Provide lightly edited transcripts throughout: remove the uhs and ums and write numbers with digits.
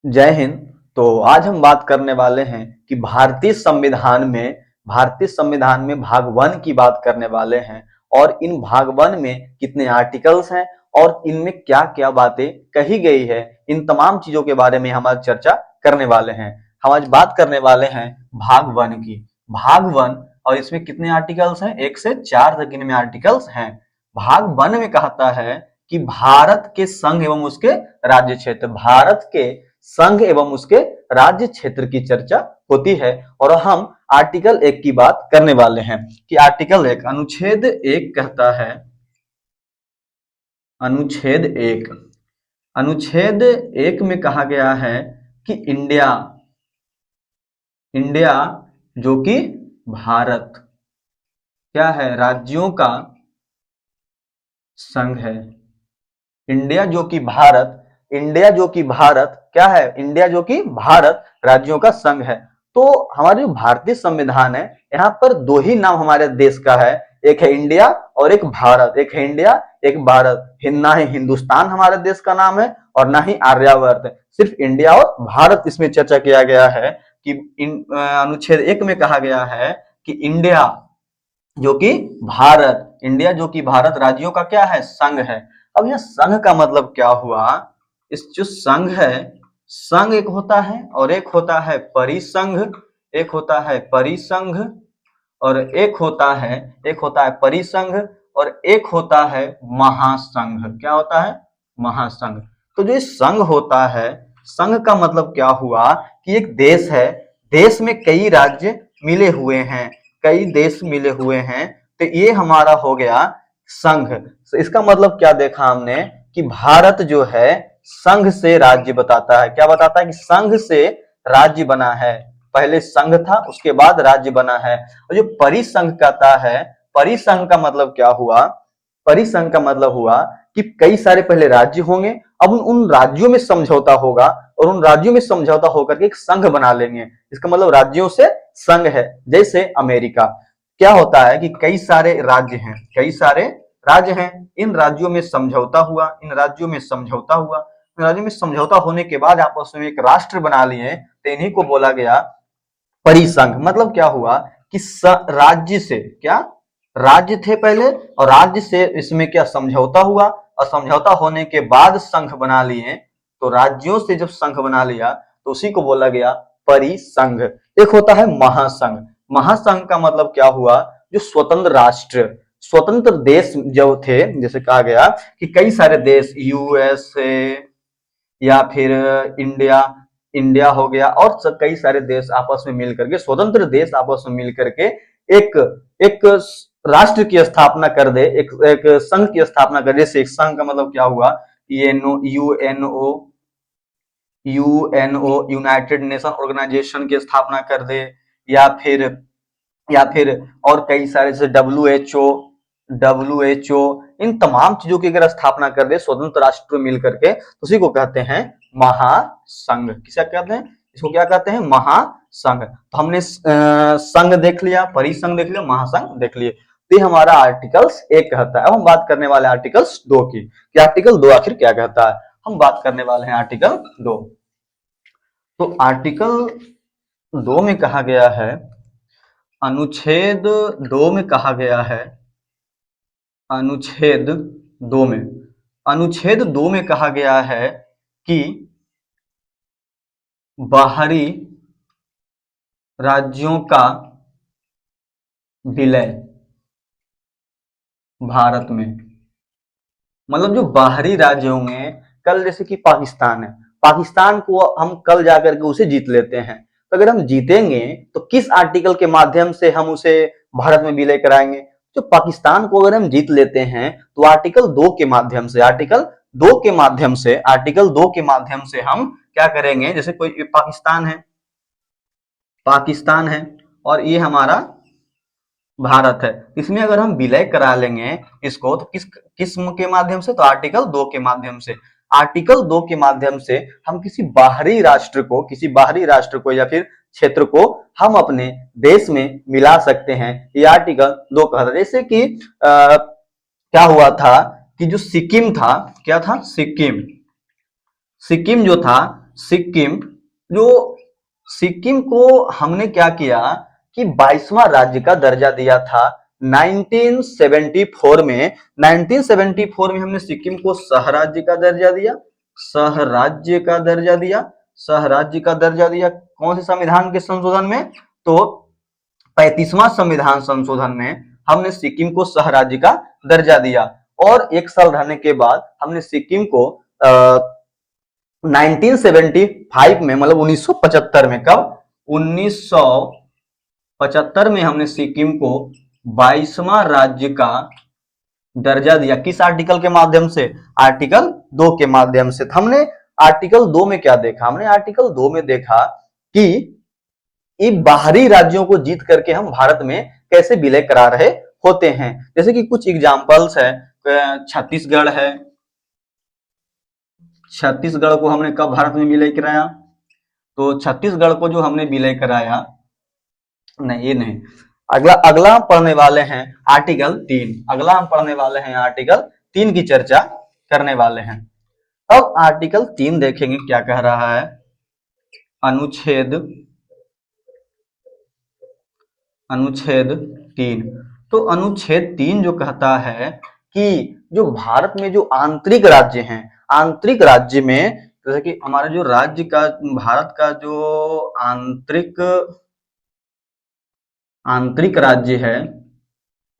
जय हिंद। तो आज हम बात करने वाले हैं कि भारतीय संविधान में भाग वन की बात करने वाले हैं और इन भाग वन में कितने आर्टिकल्स हैं और इनमें क्या क्या बातें कही गई है, इन तमाम चीजों के बारे में हम आज चर्चा करने वाले हैं। हम आज बात करने वाले हैं भाग वन की। भाग वन और इसमें कितने आर्टिकल्स हैं? 1 से 4 तक इनमें आर्टिकल्स हैं। भाग वन में कहता है कि भारत के संघ एवं उसके राज्य क्षेत्र, भारत के संघ एवं उसके राज्य क्षेत्र की चर्चा होती है। और हम आर्टिकल 1 की बात करने वाले हैं कि आर्टिकल 1 अनुच्छेद 1 कहता है, अनुच्छेद 1 में कहा गया है कि इंडिया इंडिया जो कि भारत क्या है? राज्यों का संघ है। इंडिया जो कि भारत क्या है? इंडिया जो कि भारत राज्यों का संघ है। तो हमारे जो भारतीय संविधान है, यहाँ पर दो ही नाम हमारे देश का है, एक है इंडिया और एक भारत। एक है इंडिया, एक भारत। ना ही हिंदुस्तान हमारे देश का नाम है और ना ही आर्यावर्त, सिर्फ इंडिया और भारत इसमें चर्चा किया गया है कि अनुच्छेद 1 में कहा गया है कि इंडिया जो कि भारत राज्यों का क्या है? संघ है। अब यह संघ का मतलब क्या हुआ? इस जो संघ है, संघ एक होता है और एक होता है परिसंघ, और एक होता है परिसंघ और एक होता है महासंघ। क्या होता है? महासंघ। तो जो संघ होता है, संघ का मतलब क्या हुआ कि एक देश है, देश में कई राज्य मिले हुए हैं, कई देश मिले हुए हैं, तो ये हमारा हो गया संघ। तो इसका मतलब क्या देखा हमने कि भारत जो है संघ से राज्य बताता है। क्या बताता है? कि संघ से राज्य बना है। पहले संघ था, उसके बाद राज्य बना है। और जो परिसंघ कहता है, परिसंघ का मतलब क्या हुआ? परिसंघ का मतलब हुआ कि कई सारे पहले राज्य होंगे, अब उन राज्यों में समझौता होगा और उन राज्यों में समझौता होकर के एक संघ बना लेंगे। इसका मतलब राज्यों से संघ है। जैसे अमेरिका, क्या होता है कि कई सारे राज्य हैं, इन राज्यों में समझौता हुआ, इन राज्यों में समझौता होने के बाद आपस में एक राष्ट्र बना लिए, तो इन्हीं को बोला गया परिसंघ। मतलब क्या हुआ कि राज्य से क्या, राज्य थे पहले और राज्य से इसमें क्या समझौता हुआ और समझौता होने के बाद संघ बना लिए। तो राज्यों से जब संघ बना लिया तो उसी को बोला गया परिसंघ। एक होता है महासंघ। महासंघ का मतलब क्या हुआ? जो स्वतंत्र राष्ट्र, स्वतंत्र देश जो थे, जैसे कहा गया कि कई सारे देश, यूएसए या फिर इंडिया हो गया और कई सारे देश आपस में मिल करके, स्वतंत्र देश आपस में मिल करके एक एक राष्ट्र की स्थापना कर दे, एक संघ की स्थापना कर दे। जैसे एक संघ का मतलब क्या हुआ? यूएनओ यूनाइटेड नेशन ऑर्गेनाइजेशन की स्थापना कर दे, या फिर और कई सारे जैसे डब्ल्यूएचओ, इन तमाम चीजों की अगर स्थापना कर दे स्वतंत्र राष्ट्र मिल करके, तो उसी को कहते हैं महासंघ। किसे कहते हैं? इसको क्या कहते हैं? महासंघ। तो हमने संघ देख लिया, परिसंघ देख लिया, महासंघ देख लिए। तो ये हमारा आर्टिकल्स 1 कहता है। अब हम बात करने वाले आर्टिकल्स 2 की कि आर्टिकल 2 आखिर क्या कहता है। हम बात करने वाले हैं आर्टिकल 2। तो आर्टिकल 2 में कहा गया है, अनुच्छेद 2 में कहा गया है, अनुच्छेद 2 में कहा गया है कि बाहरी राज्यों का विलय भारत में, मतलब जो बाहरी राज्य होंगे, कल जैसे कि पाकिस्तान है, पाकिस्तान को हम कल जाकर के उसे जीत लेते हैं, तो अगर हम जीतेंगे तो किस आर्टिकल के माध्यम से हम उसे भारत में विलय कराएंगे? जो पाकिस्तान को अगर हम जीत लेते हैं तो आर्टिकल 2 के माध्यम से, आर्टिकल 2 के माध्यम से हम क्या करेंगे? जैसे कोई पाकिस्तान है और ये हमारा भारत है, इसमें अगर हम विलय करा लेंगे इसको, तो किस के माध्यम से? तो आर्टिकल 2 के माध्यम से। आर्टिकल 2 के माध्यम से हम किसी बाहरी राष्ट्र को या फिर क्षेत्र को हम अपने देश में मिला सकते हैं। ये आर्टिकल 2 कहता है। जैसे कि क्या हुआ था कि जो सिक्किम था, क्या था? सिक्किम जो था, सिक्किम, जो सिक्किम को हमने क्या किया कि 22वां राज्य का दर्जा दिया था 1974 में। 1974 में हमने सिक्किम को सहराज्य का दर्जा दिया, सहराज्य का दर्जा दिया, सहराज्य का दर्जा दिया। कौन से संविधान के संशोधन में? तो 35वां संविधान संशोधन में हमने सिक्किम को सहराज्य का दर्जा दिया। और एक साल रहने के बाद हमने सिक्किम को 1975 में, मतलब 1975 में, कब? 1975 में हमने सिक्किम को 22वां राज्य का दर्जा दिया। किस आर्टिकल के माध्यम से? आर्टिकल 2 के माध्यम से। हमने आर्टिकल 2 में क्या देखा? हमने आर्टिकल 2 में देखा कि इन बाहरी राज्यों को जीत करके हम भारत में कैसे विलय करा रहे होते हैं। जैसे कि कुछ एग्जांपल्स है, छत्तीसगढ़ है। छत्तीसगढ़ को हमने कब भारत में विलय कराया? तो छत्तीसगढ़ को जो हमने विलय कराया, नहीं ये नहीं, अगला अगला हम पढ़ने वाले हैं आर्टिकल 3। अगला हम पढ़ने वाले हैं आर्टिकल 3 की चर्चा करने वाले हैं। अब आर्टिकल 3 देखेंगे क्या कह रहा है। अनुच्छेद 3। तो अनुच्छेद 3 जो कहता है कि जो भारत में जो आंतरिक राज्य हैं, आंतरिक राज्य में जैसे कि हमारा जो राज्य का, भारत का जो आंतरिक राज्य है,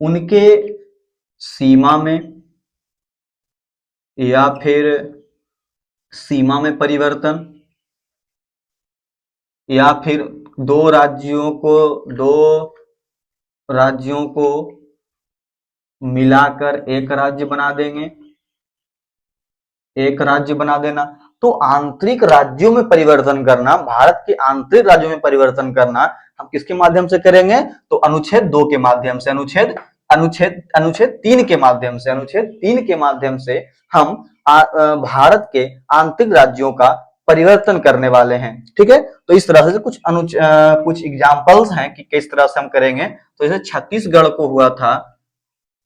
उनके सीमा में या फिर सीमा में परिवर्तन, या फिर दो राज्यों को मिलाकर एक राज्य बना देंगे, एक राज्य बना देना। तो आंतरिक राज्यों में परिवर्तन करना, भारत के आंतरिक राज्यों में परिवर्तन करना हम किसके माध्यम से करेंगे? तो अनुच्छेद 2 के माध्यम से, अनुच्छेद 3 के माध्यम से, अनुच्छेद 3 के माध्यम से हम भारत के आंतरिक राज्यों का परिवर्तन करने वाले हैं। ठीक है, तो इस तरह से कुछ एग्जांपल्स हैं कि किस तरह से हम करेंगे। तो जैसे छत्तीसगढ़ को हुआ था,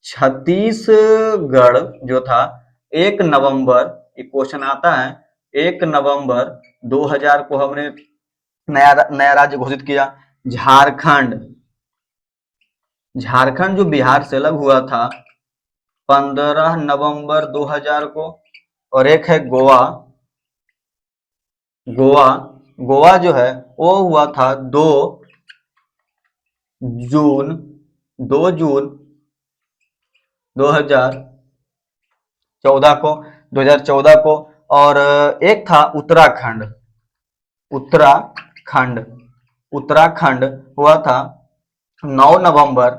छत्तीसगढ़ जो था 1 नवंबर, एक क्वेश्चन आता है, 1 नवंबर 2000 को हमने नया राज्य घोषित किया। झारखंड जो बिहार से अलग हुआ था 15 नवंबर 2000 को। और एक है गोवा, गोवा जो है वो हुआ था 2 जून 2014 को। और एक था उत्तराखंड हुआ था 9 नवंबर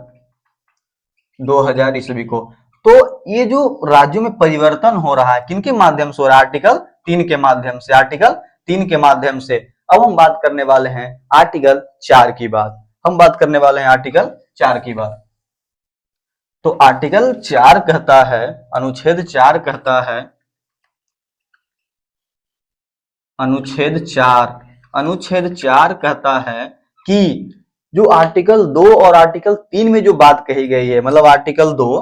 2000 ईस्वी को। तो ये जो राज्यों में परिवर्तन हो रहा है किनके माध्यम से हो रहा है? आर्टिकल 3 के माध्यम से, आर्टिकल 3 के माध्यम से। अब हम बात करने वाले हैं आर्टिकल 4 की बात, हम बात करने वाले हैं आर्टिकल 4 की बात। तो आर्टिकल 4 कहता है, अनुच्छेद 4 कहता है, अनुच्छेद 4 कहता है कि जो आर्टिकल 2 और आर्टिकल 3 में जो बात कही गई है, मतलब आर्टिकल 2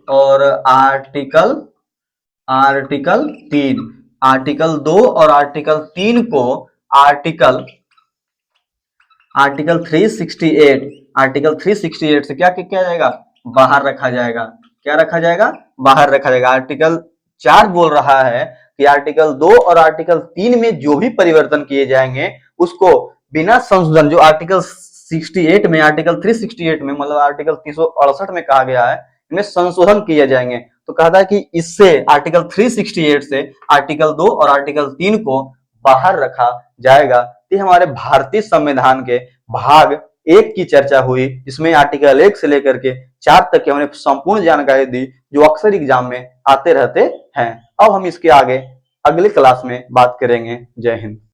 और आर्टिकल 3, आर्टिकल 2 और आर्टिकल 3 को आर्टिकल 368, आर्टिकल 368 से क्या किया जाएगा? बाहर रखा जाएगा। क्या रखा जाएगा? बाहर रखा जाएगा। आर्टिकल 4 बोल रहा है कि आर्टिकल 2 और आर्टिकल 3 में जो भी परिवर्तन किए जाएंगे उसको बिना संशोधन, जो आर्टिकल 68 में, आर्टिकल 368 में, मतलब आर्टिकल 368 में कहा गया है, इनमें संशोधन किए जाएंगे। तो कहता है कि इससे आर्टिकल 368 से आर्टिकल 2 और आर्टिकल 3 को बाहर रखा जाएगा। ये हमारे भारतीय संविधान के भाग 1 की चर्चा हुई, इसमें आर्टिकल 1 से लेकर के 4 तक की हमने संपूर्ण जानकारी दी जो अक्सर एग्जाम में आते रहते हैं। अब हम इसके आगे अगले क्लास में बात करेंगे। जय हिंद।